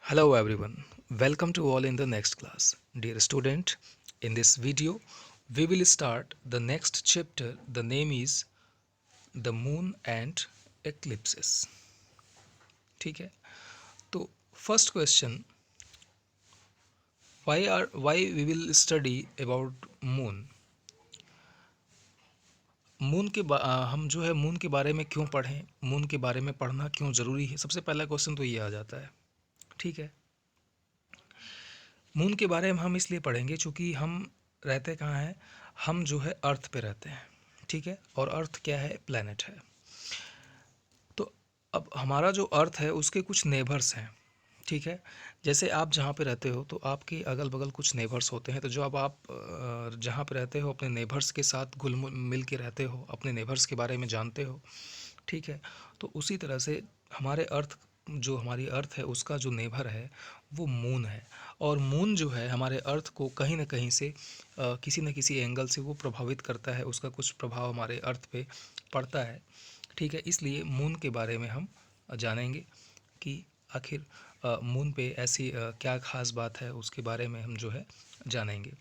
Hello everyone, welcome to all in the next class. Dear student, in this video we will start the next chapter. The name is the moon and eclipses. ठीक है, तो first question, why we will study about moon. हम जो है moon के बारे में क्यों पढ़ें, मून के बारे में पढ़ना क्यों ज़रूरी है, सबसे पहला क्वेश्चन तो ये आ जाता है. ठीक है, मून के बारे में हम इसलिए पढ़ेंगे क्योंकि हम रहते कहाँ हैं, हम जो है अर्थ पे रहते हैं. ठीक है, और अर्थ क्या है, प्लैनेट है. तो अब हमारा जो अर्थ है उसके कुछ नेबर्स हैं. ठीक है, जैसे आप जहाँ पे रहते हो तो आपके अगल बगल कुछ नेबर्स होते हैं. तो जो अब आप जहाँ पे रहते हो अपने नेबर्स के साथ घुल मिल के रहते हो, अपने नेबर्स के बारे में जानते हो. ठीक है, तो उसी तरह से हमारे अर्थ, जो हमारी अर्थ है उसका जो नेबर है वो मून है. और मून जो है हमारे अर्थ को कहीं ना कहीं से किसी न किसी एंगल से वो प्रभावित करता है, उसका कुछ प्रभाव हमारे अर्थ पे पड़ता है. ठीक है, इसलिए मून के बारे में हम जानेंगे कि आखिर मून पे ऐसी क्या ख़ास बात है, उसके बारे में हम जो है जानेंगे.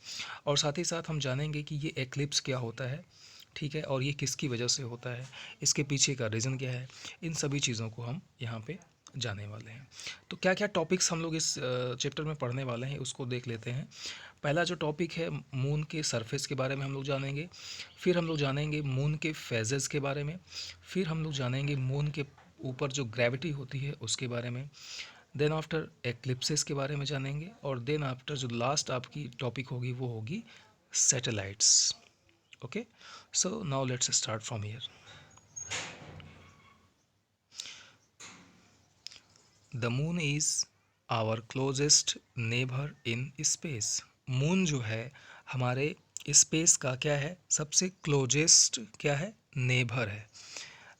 और साथ ही साथ हम जानेंगे कि ये एक्लिप्स क्या होता है. ठीक है, और ये किसकी वजह से होता है, इसके पीछे का रीज़न क्या है, इन सभी चीज़ों को हम यहाँ पे जाने वाले हैं. तो क्या क्या टॉपिक्स हम लोग इस चैप्टर में पढ़ने वाले हैं उसको देख लेते हैं. पहला जो टॉपिक है, मून के सरफेस के बारे में हम लोग जानेंगे. फिर हम लोग जानेंगे मून के फेजेस के बारे में. फिर हम लोग जानेंगे मून के ऊपर जो ग्रेविटी होती है उसके बारे में. देन आफ्टर एक्लिप्सेस के बारे में जानेंगे. और देन आफ्टर जो लास्ट आपकी टॉपिक होगी वो होगी satellites. Okay, so now let's start from here. The moon is our closest neighbour in space. Moon जो है हमारे स्पेस का क्या है, सबसे क्लोजेस्ट क्या है, नेबर है.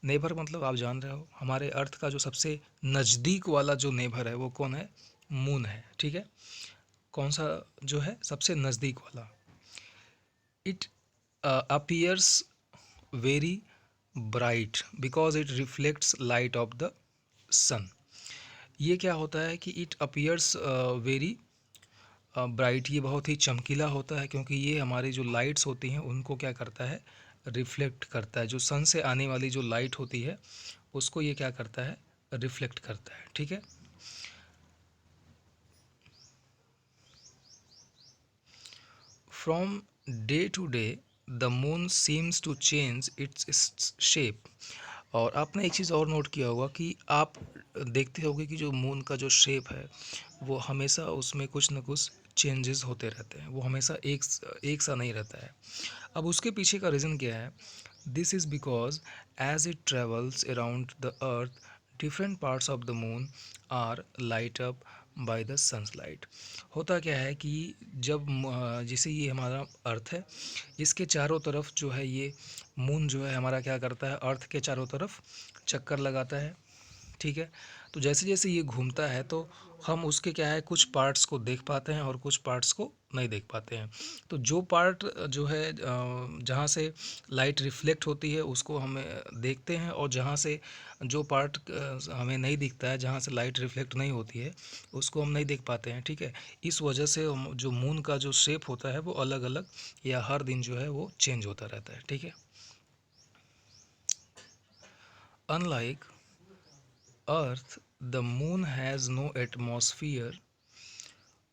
नेबर मतलब आप जान रहे हो, हमारे अर्थ का जो सबसे नज़दीक वाला जो नेबर है वो कौन है, मून है. ठीक है, कौन सा जो है सबसे नज़दीक वाला. It appears very bright because it reflects light of the sun. ये क्या होता है कि इट अपीयर्स वेरी ब्राइट, ये बहुत ही चमकीला होता है क्योंकि ये हमारी जो लाइट्स होती हैं उनको क्या करता है, रिफ्लेक्ट करता है. जो सन से आने वाली जो लाइट होती है उसको ये क्या करता है, रिफ्लेक्ट करता है. ठीक है, from day to day the moon seems to change its shape. और आपने एक चीज़ और नोट किया होगा कि आप देखते होंगे कि जो मून का जो शेप है वो हमेशा उसमें कुछ ना कुछ चेंजेस होते रहते हैं, वो हमेशा एक सा नहीं रहता है. अब उसके पीछे का रीज़न क्या है, this is because as it travels around the earth different parts of the moon are light up by the sunlight. होता क्या है कि जब जैसे ये हमारा अर्थ है, इसके चारों तरफ जो है ये मून जो है हमारा क्या करता है, अर्थ के चारों तरफ चक्कर लगाता है. ठीक है, तो जैसे जैसे ये घूमता है तो हम उसके क्या है, कुछ पार्ट्स को देख पाते हैं और कुछ पार्ट्स को नहीं देख पाते हैं. तो जो पार्ट जो है जहाँ से लाइट रिफ्लेक्ट होती है उसको हम देखते हैं, और जहाँ से जो पार्ट हमें नहीं दिखता है, जहाँ से लाइट रिफ्लेक्ट नहीं होती है उसको हम नहीं देख पाते हैं. ठीक है, इस वजह से जो मून का जो शेप होता है वो अलग अलग या हर दिन जो है वो चेंज होता रहता है. ठीक है, unlike earth the moon has no atmosphere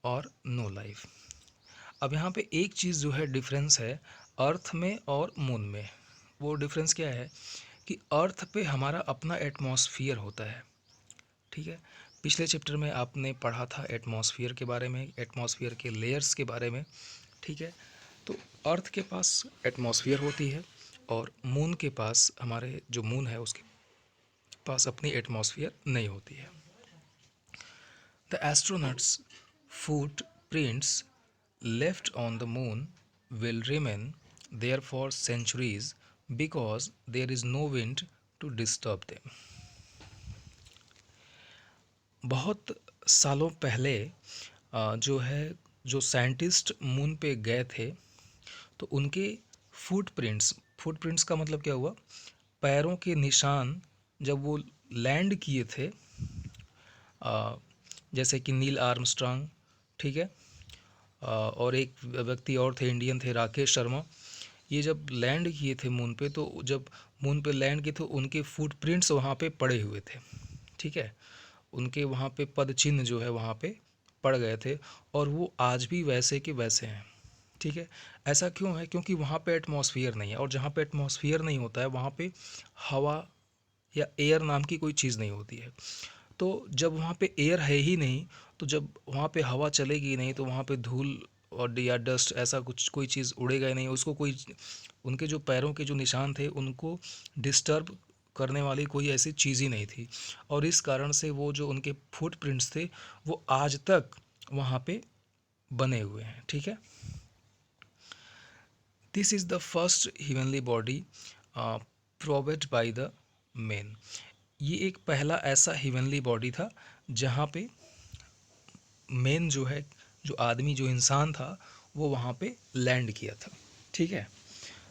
और नो लाइफ. अब यहाँ पे एक चीज़ जो है डिफरेंस है अर्थ में और मून में. वो डिफरेंस क्या है कि अर्थ पे हमारा अपना एटमॉस्फियर होता है. ठीक है, पिछले चैप्टर में आपने पढ़ा था एटमॉस्फियर के बारे में, एटमॉस्फियर के लेयर्स के बारे में. ठीक है, तो अर्थ के पास एटमॉस्फियर होती है और मून के पास, हमारे जो मून है उसके पास अपनी एटमॉस्फियर नहीं होती है. The astronauts' footprints left on the moon will remain there for centuries because there is no wind to disturb them. बहुत सालों पहले जो है, जो साइंटिस्ट मून पे गए थे तो उनके फुटप्रिंट्स, फुटप्रिंट्स का मतलब क्या हुआ, पैरों के निशान, जब वो लैंड किए थे जैसे कि नील आर्मस्ट्रांग, ठीक है, और एक व्यक्ति और थे, इंडियन थे, राकेश शर्मा। ये जब लैंड किए थे मून पे, तो जब मून पे लैंड किए थे उनके फुटप्रिंट्स वहाँ पे पड़े हुए थे, ठीक है, उनके वहाँ पे पद चिन्ह जो है वहाँ पे पड़ गए थे, और वो आज भी वैसे के वैसे हैं, ठीक है। ऐसा क्यों है? क्योंकि वहाँ पे एटमॉस्फेयर नहीं है, और जहाँ पे एटमॉस्फेयर नहीं होता है वहाँ पे हवा या एयर नाम की कोई चीज़ नहीं होती है। तो जब वहाँ पे एयर है ही नहीं, तो जब वहाँ पे हवा चलेगी नहीं, तो वहाँ पे धूल और या डस्ट ऐसा कुछ कोई चीज़ उड़ेगा ही नहीं, उसको कोई, उनके जो पैरों के जो निशान थे उनको डिस्टर्ब करने वाली कोई ऐसी चीज़ ही नहीं थी, और इस कारण से वो जो उनके फुटप्रिंट्स थे वो आज तक वहाँ पे बने हुए हैं, ठीक है। This is the first heavenly body proved by the man. ये एक पहला ऐसा heavenly बॉडी था जहाँ पे मैन जो है, जो आदमी, जो इंसान था, वो वहाँ पे लैंड किया था, ठीक है।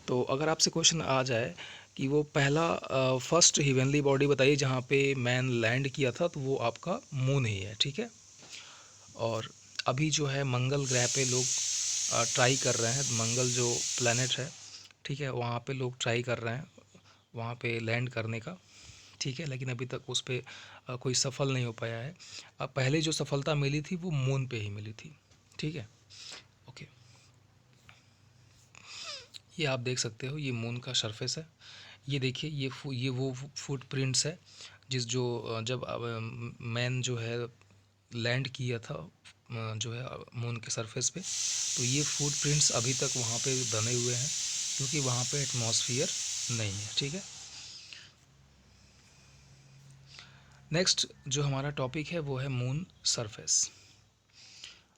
तो अगर आपसे क्वेश्चन आ जाए कि वो पहला फर्स्ट heavenly बॉडी बताइए जहाँ पे मैन लैंड किया था, तो वो आपका मून ही है, ठीक है। और अभी जो है मंगल ग्रह पे लोग ट्राई कर रहे हैं, मंगल जो प्लैनेट है, ठीक है, वहाँ पे लोग ट्राई कर रहे हैं वहाँ पे लैंड करने का, ठीक है, लेकिन अभी तक उस पे कोई सफल नहीं हो पाया है। अब पहले जो सफलता मिली थी वो मून पे ही मिली थी, ठीक है। ओके, ये आप देख सकते हो, ये मून का सरफेस है। ये देखिए, ये वो फुटप्रिंट्स है जिस जो जब मैन जो है लैंड किया था जो है मून के सरफेस पे, तो ये फुटप्रिंट्स अभी तक वहाँ पे बने हुए हैं क्योंकि वहाँ पे एटमॉस्फेयर नहीं है, ठीक है। नेक्स्ट जो हमारा टॉपिक है वो है मून सरफेस।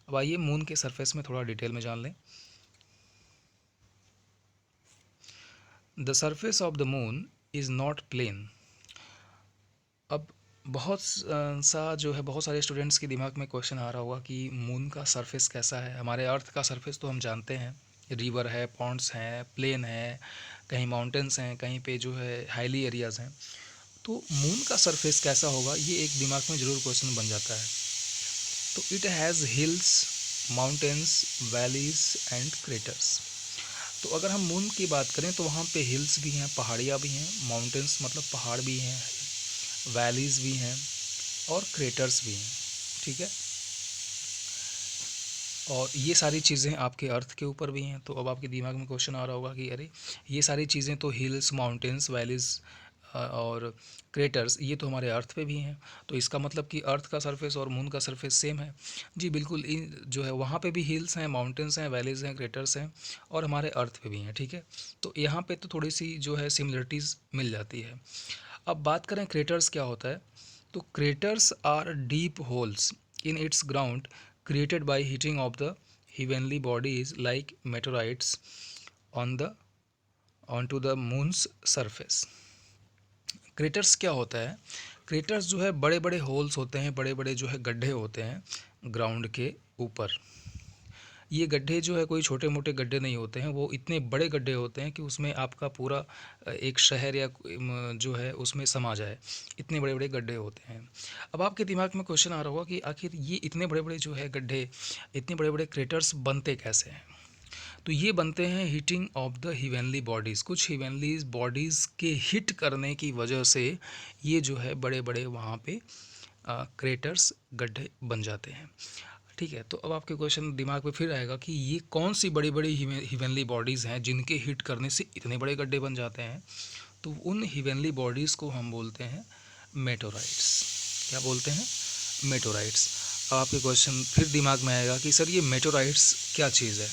अब आइए मून के सरफेस में थोड़ा डिटेल में जान लें। The surface of the moon is not plain. अब बहुत सा जो है, बहुत सारे स्टूडेंट्स के दिमाग में क्वेश्चन आ रहा होगा कि मून का सरफेस कैसा है। हमारे अर्थ का सरफेस तो हम जानते हैं, रिवर है, पॉन्ड्स हैं, प्लेन है, कहीं माउंटेन्स हैं, कहीं पे जो है हाईली एरियाज़ हैं। तो मून का सरफेस कैसा होगा, ये एक दिमाग में ज़रूर क्वेश्चन बन जाता है। तो it has hills, mountains, valleys and craters. तो अगर हम मून की बात करें तो वहाँ पे हिल्स भी हैं, पहाड़ियाँ भी हैं, माउंटेन्स मतलब पहाड़ भी हैं, वैलीज़ भी हैं, और क्रेटर्स भी हैं, ठीक है। और ये सारी चीज़ें आपके अर्थ के ऊपर भी हैं। तो अब आपके दिमाग में क्वेश्चन आ रहा होगा कि अरे, ये सारी चीज़ें तो हिल्स, माउंटेन्स, वैलीज़ और क्रेटर्स, ये तो हमारे अर्थ पे भी हैं, तो इसका मतलब कि अर्थ का सरफेस और मून का सरफेस सेम है। जी बिल्कुल, इन जो है वहाँ पे भी हिल्स हैं, माउंटेन्स हैं, वैलीज़ हैं, क्रेटर्स हैं, और हमारे अर्थ पे भी हैं, ठीक है। तो यहाँ पे तो थोड़ी सी जो है सिमिलरिटीज़ मिल जाती है। अब बात करें क्रेटर्स क्या होता है, तो craters are deep holes in its ground created by heating of the heavenly bodies like meteorites on the onto the moon's surface। Craters क्या होता है? क्रेटर्स जो है बड़े बड़े होल्स होते हैं, बड़े बड़े जो है गड्ढे होते हैं ग्राउंड के ऊपर। ये गड्ढे जो है कोई छोटे मोटे गड्ढे नहीं होते हैं, वो इतने बड़े गड्ढे होते हैं कि उसमें आपका पूरा एक शहर या जो है उसमें समा जाए, इतने बड़े बड़े गड्ढे होते हैं। अब आपके दिमाग में क्वेश्चन आ रहा होगा कि आखिर ये इतने बड़े बड़े जो है गड्ढे, इतने बड़े बड़े क्रेटर्स बनते कैसे हैं? तो ये बनते हैं हीटिंग ऑफ द हिवेनली बॉडीज़। कुछ हिवेनली बॉडीज़ के हिट करने की वजह से ये जो है बड़े बड़े वहाँ पे क्रेटर्स, गड्ढे बन जाते हैं, ठीक है। तो अब आपके क्वेश्चन दिमाग में फिर आएगा कि ये कौन सी बड़ी बड़ी हिवेनली बॉडीज़ हैं जिनके हिट करने से इतने बड़े गड्ढे बन जाते हैं? तो उन हिवेनली बॉडीज़ को हम बोलते हैं मेटोराइट्स। क्या बोलते हैं? मेटोराइट्स। अब आपके क्वेश्चन फिर दिमाग में आएगा कि सर ये मेटोराइट्स क्या चीज़ है?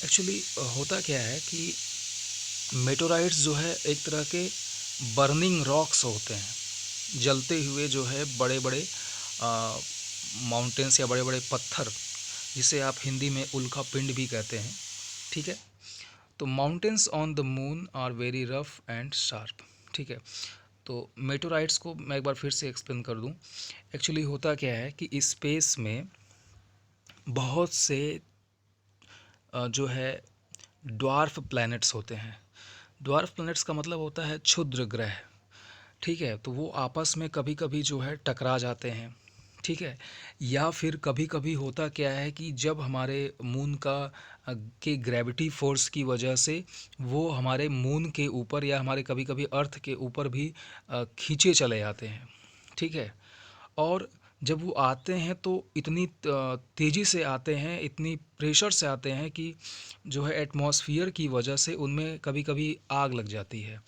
एक्चुअली होता क्या है कि मेटोराइट्स जो है एक तरह के बर्निंग रॉक्स होते हैं, जलते हुए जो है बड़े बड़े माउंटेन्स या बड़े बड़े पत्थर, जिसे आप हिंदी में उल्का पिंड भी कहते हैं, ठीक है। तो mountains on the moon are very rough and sharp, ठीक है। तो मेटोराइट्स को मैं एक बार फिर से एक्सप्लेन कर दूं। एक्चुअली होता क्या है कि स्पेस में बहुत से जो है ड्वार्फ प्लैनेट्स होते हैं। ड्वार्फ प्लैनेट्स का मतलब होता है क्षुद्र ग्रह, ठीक है। तो वो आपस में कभी कभी जो है टकरा जाते हैं, ठीक है। या फिर कभी कभी होता क्या है कि जब हमारे मून का के ग्रेविटी फोर्स की वजह से वो हमारे मून के ऊपर या हमारे कभी कभी अर्थ के ऊपर भी खींचे चले जाते हैं। ठीक है। और जब वो आते हैं तो इतनी तेज़ी से आते हैं, इतनी प्रेशर से आते हैं कि जो है एटमॉस्फेयर की वजह से उनमें कभी कभी आग लग जाती है,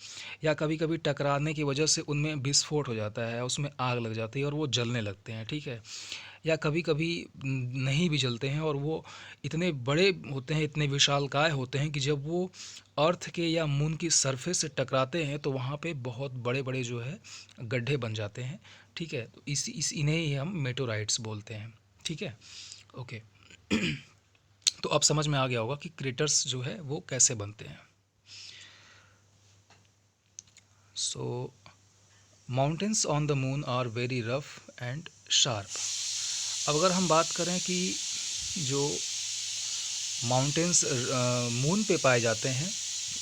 या कभी कभी टकराने की वजह से उनमें विस्फोट हो जाता है, उसमें आग लग जाती है और वो जलने लगते हैं। ठीक है। या कभी कभी नहीं भी जलते हैं, और वो इतने बड़े होते हैं, इतने विशालकाय होते हैं कि जब वो अर्थ के या मून की सरफेस से टकराते हैं तो वहाँ पे बहुत बड़े बड़े जो है गड्ढे बन जाते हैं। ठीक है। तो इस इन्हें ही हम मेटोराइट्स बोलते हैं। ठीक है। ओके। तो अब समझ में आ गया होगा कि क्रेटर्स जो है वो कैसे बनते हैं। So mountains on the moon are very rough and sharp. अब अगर हम बात करें कि जो माउंटेन्स मून पे पाए जाते हैं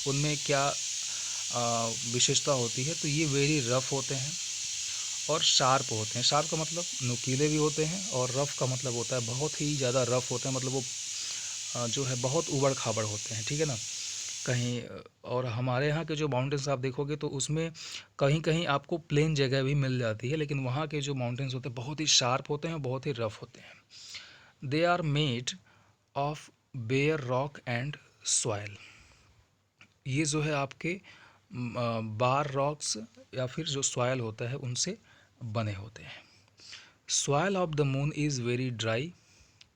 उनमें क्या विशेषता होती है, तो ये वेरी रफ होते हैं और शार्प होते हैं। शार्प का मतलब नुकीले भी होते हैं, और रफ़ का मतलब होता है बहुत ही ज़्यादा रफ़ होते हैं, मतलब वो जो है बहुत ऊबड़ खाबड़ होते हैं। ठीक है ना। कहीं और हमारे यहाँ के जो माउंटेन्स आप देखोगे तो उसमें कहीं कहीं आपको प्लेन जगह भी मिल जाती है, लेकिन वहाँ के जो माउंटेन्स होते हैं बहुत ही शार्प होते हैं, बहुत ही रफ़ होते हैं। They are made of bare rock and soil. ये जो है आपके बार रॉक्स या फिर जो सॉयल होता है उनसे बने होते हैं। Soil of the moon is very dry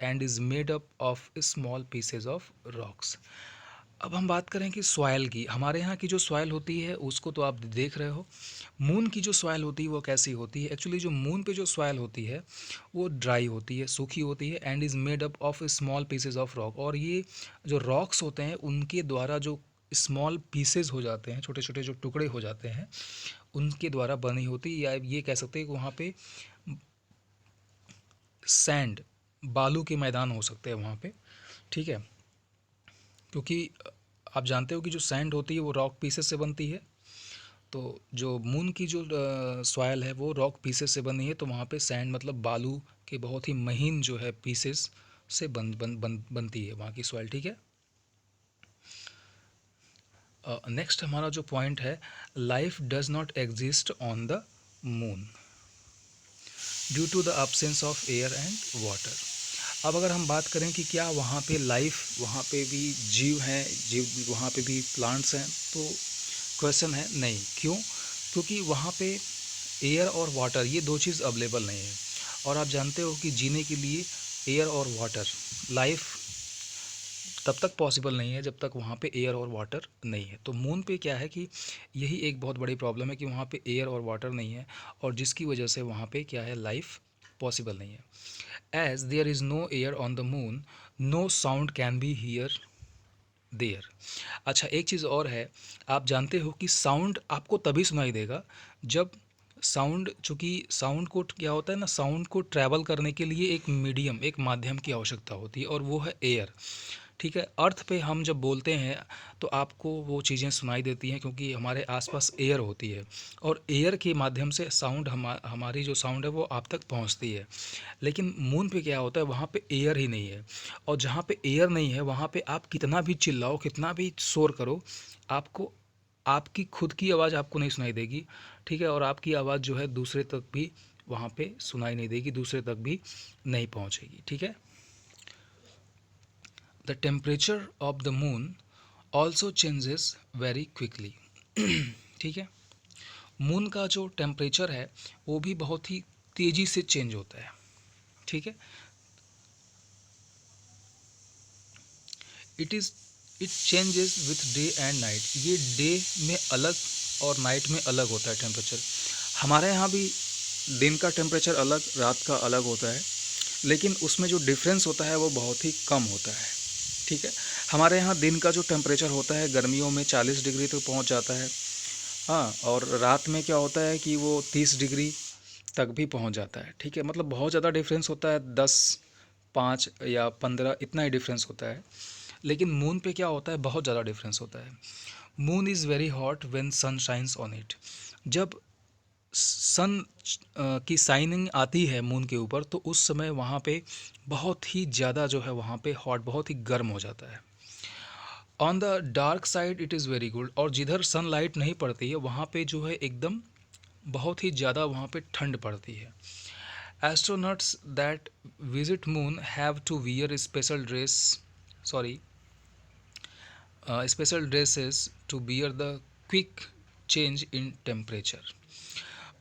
and is made up of small pieces of rocks. अब हम बात करें कि सॉयल की, हमारे यहाँ की जो सॉयल होती है उसको तो आप देख रहे हो। मून की जो सॉयल होती है वो कैसी होती है? एक्चुअली जो मून पे जो सॉयल होती है वो ड्राई होती है, सूखी होती है, and is made up of small pieces of rock. और ये जो रॉक्स होते हैं उनके द्वारा जो स्मॉल पीसेज हो जाते हैं, छोटे छोटे जो टुकड़े हो जाते हैं, उनके द्वारा बनी होती है। या ये कह सकते हैं कि वहाँ पे सैंड, बालू के मैदान हो सकते हैं वहाँ पे। ठीक है। क्योंकि आप जानते हो कि जो सैंड होती है वो रॉक पीसेस से बनती है। तो जो मून की जो सॉयल है वो रॉक पीसेस से बनी है, तो वहाँ पे सैंड मतलब बालू के बहुत ही महीन जो है पीसेस से बनती है वहाँ की सॉयल। ठीक है। नेक्स्ट हमारा जो पॉइंट है, life does not exist on the moon due to the absence of air and water. अब अगर हम बात करें कि क्या वहाँ पे लाइफ, वहाँ पे भी जीव हैं, जीव वहाँ पे भी प्लांट्स हैं, तो क्वेश्चन है नहीं। क्यों? क्योंकि वहाँ पे एयर और वाटर ये दो चीज़ अवेलेबल नहीं है। और आप जानते हो कि जीने के लिए एयर और वाटर, लाइफ तब तक पॉसिबल नहीं है जब तक वहाँ पे एयर और वाटर नहीं है। तो मून पे क्या है कि यही एक बहुत बड़ी प्रॉब्लम है कि वहाँ पे एयर और वाटर नहीं है, और जिसकी वजह से वहाँ पे क्या है, लाइफ पॉसिबल नहीं है। As there is no air on the moon, no sound can be hear there. अच्छा, एक चीज़ और है, आप जानते हो कि साउंड आपको तभी सुनाई देगा जब साउंड, चूँकि साउंड को क्या होता है ना, साउंड को ट्रैवल करने के लिए एक मीडियम, एक माध्यम की आवश्यकता होती है, और वो है एयर। ठीक है। अर्थ पे हम जब बोलते हैं तो आपको वो चीज़ें सुनाई देती हैं क्योंकि हमारे आसपास एयर होती है, और एयर के माध्यम से साउंड हमारी जो साउंड है वो आप तक पहुंचती है। लेकिन मून पे क्या होता है, वहाँ पे एयर ही नहीं है, और जहाँ पे एयर नहीं है वहाँ पे आप कितना भी चिल्लाओ, कितना भी शोर करो, आपको आपकी खुद की आवाज़ आपको नहीं सुनाई देगी। ठीक है। और आपकी आवाज़ जो है दूसरे तक भी वहाँ पे सुनाई नहीं देगी, दूसरे तक भी नहीं पहुँचेगी। ठीक है। The temperature of the moon also changes very quickly. ठीक है। मून का जो टेम्परेचर है वो भी बहुत ही तेज़ी से चेंज होता है। ठीक है। It is it changes with day and night. ये डे में अलग और नाइट में अलग होता है टेम्परेचर। हमारे यहाँ भी दिन का टेम्परेचर अलग, रात का अलग होता है, लेकिन उसमें जो डिफरेंस होता है वो बहुत ही कम होता है। ठीक है। हमारे यहाँ दिन का जो टेम्परेचर होता है गर्मियों में 40 डिग्री तक पहुँच जाता है। हाँ, और रात में क्या होता है कि वो 30 डिग्री तक भी पहुँच जाता है। ठीक है। मतलब बहुत ज़्यादा डिफरेंस होता है, 10, 5 या 15 इतना ही डिफरेंस होता है। लेकिन मून पे क्या होता है, बहुत ज़्यादा डिफरेंस होता है। Moon is very hot when sun shines on it. जब सन की शाइनिंग आती है मून के ऊपर, तो उस समय वहाँ पे बहुत ही ज़्यादा जो है वहाँ पे हॉट, बहुत ही गर्म हो जाता है। On the dark side it is very good, और जिधर सनलाइट नहीं पड़ती है वहाँ पे जो है एकदम बहुत ही ज़्यादा वहाँ पे ठंड पड़ती है। Astronauts that visit moon have to wear special dress, sorry special dresses to bear the quick change in temperature.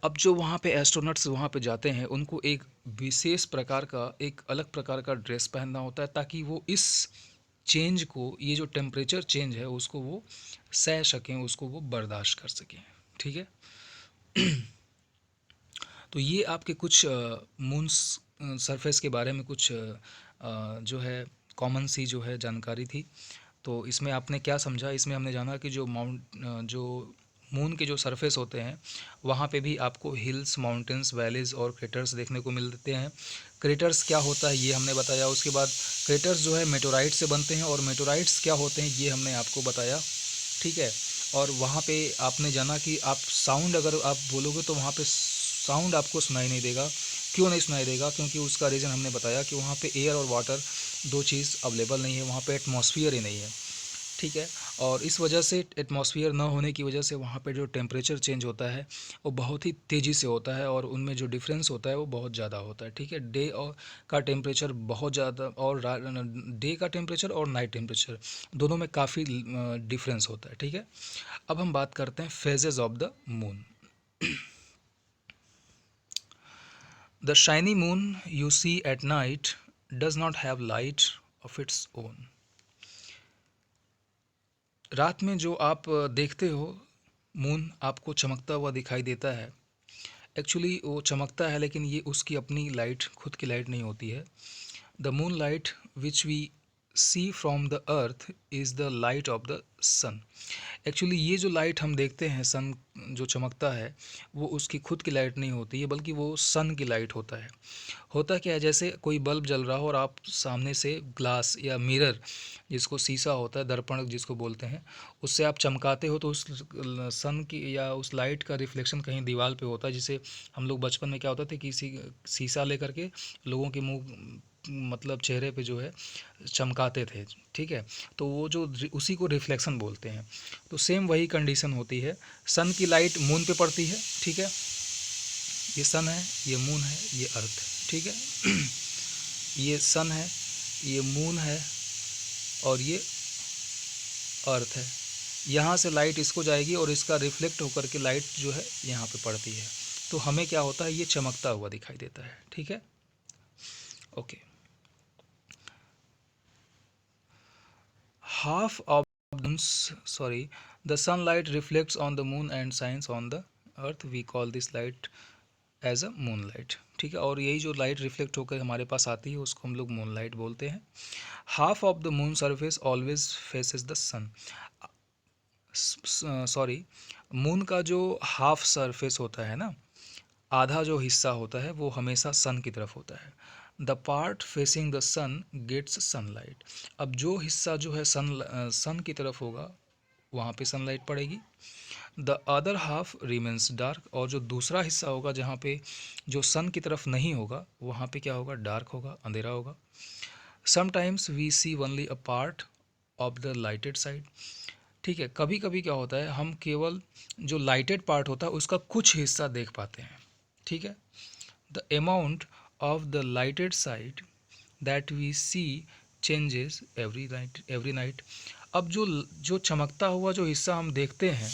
अब जो वहाँ पे एस्ट्रोनॉट्स वहाँ पे जाते हैं उनको एक विशेष प्रकार का, एक अलग प्रकार का ड्रेस पहनना होता है, ताकि वो इस चेंज को, ये जो टेम्परेचर चेंज है उसको वो सह सकें, उसको वो बर्दाश्त कर सकें। ठीक है। तो ये आपके कुछ मून सरफेस के बारे में कुछ जो है कॉमन सी जो है जानकारी थी। तो इसमें आपने क्या समझा? इसमें हमने जाना कि जो मून के जो सरफेस होते हैं वहाँ पे भी आपको हिल्स, माउंटेन्स, वैलीज़ और क्रेटर्स देखने को मिलते हैं। क्रेटर्स क्या होता है ये हमने बताया। उसके बाद क्रेटर्स जो है मेटोराइट से बनते हैं, और मेटोराइट्स क्या होते हैं ये हमने आपको बताया। ठीक है। और वहाँ पे आपने जाना कि आप साउंड अगर आप बोलोगे तो वहाँ पे साउंड आपको सुनाई नहीं देगा। क्यों नहीं सुनाई देगा? क्योंकि उसका रीज़न हमने बताया कि वहाँ पे एयर और वाटर दो चीज़ अवेलेबल नहीं है, वहाँ पे एटमॉस्फेयर ही नहीं है। ठीक है। और इस वजह से, एटमॉस्फेयर ना होने की वजह से वहाँ पे जो टेम्परेचर चेंज होता है वो बहुत ही तेज़ी से होता है, और उनमें जो डिफरेंस होता है वो बहुत ज़्यादा होता है। ठीक है। डे और का टेम्परेचर बहुत ज़्यादा, और डे का टेम्परेचर और नाइट टेम्परेचर दोनों में काफ़ी डिफरेंस होता है। ठीक है। अब हम बात करते हैं phases of the moon. The shiny moon you see at night does not have light of its own. रात में जो आप देखते हो मून आपको चमकता हुआ दिखाई देता है, एक्चुअली वो चमकता है लेकिन ये उसकी अपनी लाइट, खुद की लाइट नहीं होती है। The moon light which we see from the earth is the light of the sun. Actually ये जो लाइट हम देखते हैं, सन जो चमकता है, वो उसकी खुद की लाइट नहीं होती है, बल्कि वो सन की लाइट होता है। होता क्या है, जैसे कोई बल्ब जल रहा हो और आप सामने से ग्लास या मिरर, जिसको शीशा होता है, दर्पण जिसको बोलते हैं, उससे आप चमकाते हो तो उस सन की या उस लाइट का रिफ्लेक्शन कहीं दीवार पे होता है। जिसे हम लोग बचपन में क्या होता था कि शीशा लेकर के लोगों के मुंह, मतलब चेहरे पे जो है चमकाते थे। ठीक है। तो वो जो उसी को रिफ्लेक्शन बोलते हैं। तो सेम वही कंडीशन होती है। सन की लाइट मून पे पड़ती है। ठीक है। ये सन है, ये मून है, ये अर्थ है। ठीक है। ये सन है, ये मून है, और ये अर्थ है। यहाँ से लाइट इसको जाएगी और इसका रिफ्लेक्ट होकर के लाइट जो है यहाँ पे पड़ती है। तो हमें क्या होता है, ये चमकता हुआ दिखाई देता है। ठीक है। Okay. Half of sorry the sunlight reflects on the moon and shines on the earth, we call this light as a moon light. ठीक है। और यही जो लाइट रिफ्लेक्ट होकर हमारे पास आती है उसको हम लोग मून लाइट बोलते हैं। Half of the moon surface always faces the sun. Sorry, moon का जो हाफ सरफेस होता है ना, आधा जो हिस्सा होता है वो हमेशा सन की तरफ होता है। The part facing the sun gets sunlight. अब जो हिस्सा जो है सन की तरफ होगा वहाँ पे सनलाइट पड़ेगी। The other half remains dark. और जो दूसरा हिस्सा होगा जहाँ पे जो सन की तरफ नहीं होगा वहाँ पे क्या होगा, डार्क होगा, अंधेरा होगा। Sometimes we see only a part of the lighted side. ठीक है। कभी कभी क्या होता है, हम केवल जो लाइटेड पार्ट होता है उसका कुछ हिस्सा देख पाते हैं। ठीक है। The amount of the lighted side that we see changes every night. अब जो जो चमकता हुआ जो हिस्सा हम देखते हैं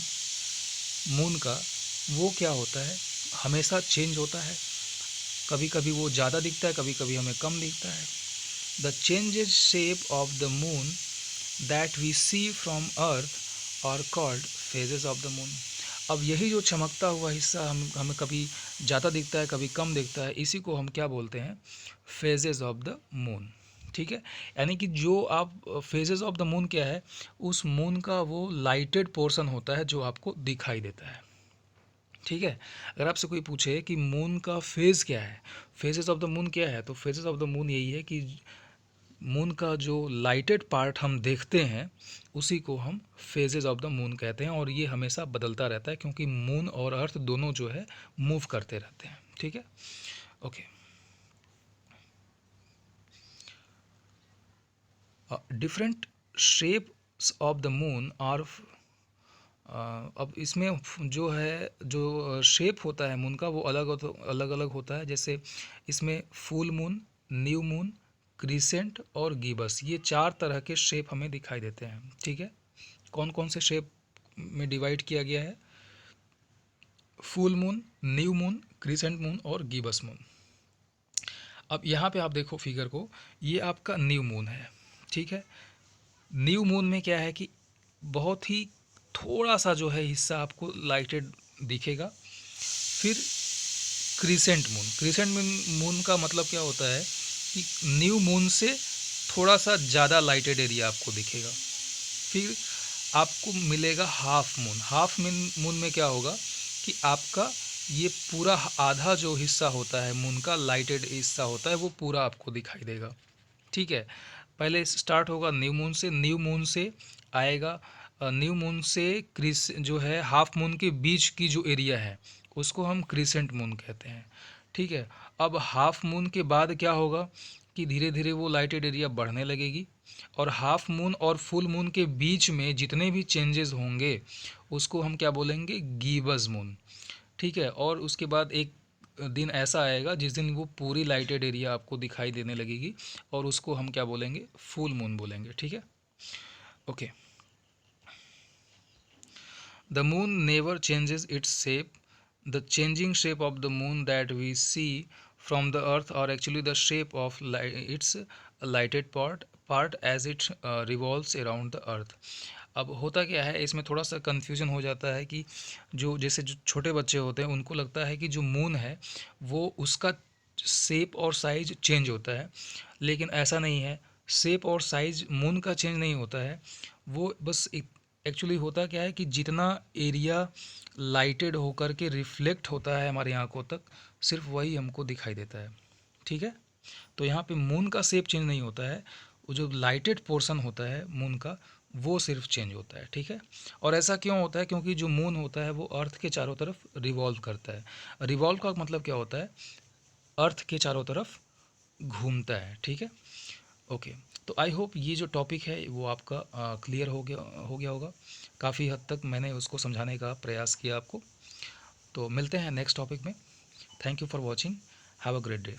मून का, वो क्या होता है, हमेशा चेंज होता है। कभी कभी वो ज़्यादा दिखता है, कभी कभी हमें कम दिखता है। The changes shape of the moon that we see from earth are called phases of the moon. अब यही जो चमकता हुआ हिस्सा हम हमें कभी ज़्यादा दिखता है, कभी कम दिखता है, इसी को हम क्या बोलते हैं, फेजेस ऑफ द मून। ठीक है। यानी कि जो आप फेजेस ऑफ द मून क्या है, उस मून का वो लाइटेड पोर्शन होता है जो आपको दिखाई देता है। ठीक है। अगर आपसे कोई पूछे कि मून का फेज़ क्या है, फेजेस ऑफ द मून क्या है, तो फेजेस ऑफ द मून यही है कि मून का जो लाइटेड पार्ट हम देखते हैं उसी को हम फेजेस ऑफ द मून कहते हैं, और ये हमेशा बदलता रहता है क्योंकि मून और अर्थ दोनों जो है मूव करते रहते हैं। ठीक है, okay. Different shapes of the moon are, अब इसमें जो है जो शेप होता है मून का वो अलग अलग अलग होता है। जैसे इसमें full moon, new moon, crescent और गिबस, ये चार तरह के शेप हमें दिखाई देते हैं। ठीक है, कौन कौन से शेप में डिवाइड किया गया है? Full moon, new moon, crescent moon और गिबस मून। अब यहाँ पे आप देखो फिगर को, ये आपका न्यू मून है। ठीक है, न्यू मून में क्या है कि बहुत ही थोड़ा सा जो है हिस्सा आपको लाइटेड दिखेगा। फिर क्रीसेंट मून, क्रीसेंट मून का मतलब क्या होता है कि न्यू मून से थोड़ा सा ज़्यादा लाइटेड एरिया आपको दिखेगा। फिर आपको मिलेगा हाफ मून, हाफ मून में क्या होगा कि आपका ये पूरा आधा जो हिस्सा होता है मून का लाइटेड हिस्सा होता है वो पूरा आपको दिखाई देगा। ठीक है, पहले स्टार्ट होगा न्यू मून से, न्यू मून से आएगा, न्यू मून से क्रिस जो है हाफ मून के बीच की जो एरिया है उसको हम क्रिसेंट मून कहते हैं। ठीक है, अब हाफ मून के बाद क्या होगा कि धीरे धीरे वो लाइटेड एरिया बढ़ने लगेगी, और हाफ मून और फुल मून के बीच में जितने भी चेंजेस होंगे उसको हम क्या बोलेंगे? गीबस मून। ठीक है, और उसके बाद एक दिन ऐसा आएगा जिस दिन वो पूरी लाइटेड एरिया आपको दिखाई देने लगेगी, और उसको हम क्या बोलेंगे? फुल मून बोलेंगे। ठीक है, okay. The moon never changes its shape, the changing shape of the moon that we see from the earth are actually the shape of its lighted part as it revolves around the earth. अब होता क्या है, इसमें थोड़ा सा confusion हो जाता है कि जो जैसे जो छोटे बच्चे होते हैं उनको लगता है कि जो मून है वो उसका शेप और साइज चेंज होता है, लेकिन ऐसा नहीं है। शेप और साइज मून का चेंज नहीं होता है, वो बस एक्चुअली होता क्या है कि जितना एरिया लाइटेड होकर के रिफ्लेक्ट होता है हमारी आंखों तक, सिर्फ वही हमको दिखाई देता है। ठीक है, तो यहाँ पे मून का शेप चेंज नहीं होता है, वो जो लाइटेड पोर्शन होता है मून का वो सिर्फ चेंज होता है। ठीक है, और ऐसा क्यों होता है? क्योंकि जो मून होता है वो अर्थ के चारों तरफ रिवॉल्व करता है। रिवॉल्व का मतलब क्या होता है? अर्थ के चारों तरफ घूमता है। ठीक है, ओके। तो आई होप ये जो टॉपिक है वो आपका क्लियर हो गया होगा। काफ़ी हद तक मैंने उसको समझाने का प्रयास किया आपको। तो मिलते हैं नेक्स्ट टॉपिक में। Thank you for watching, have a great day.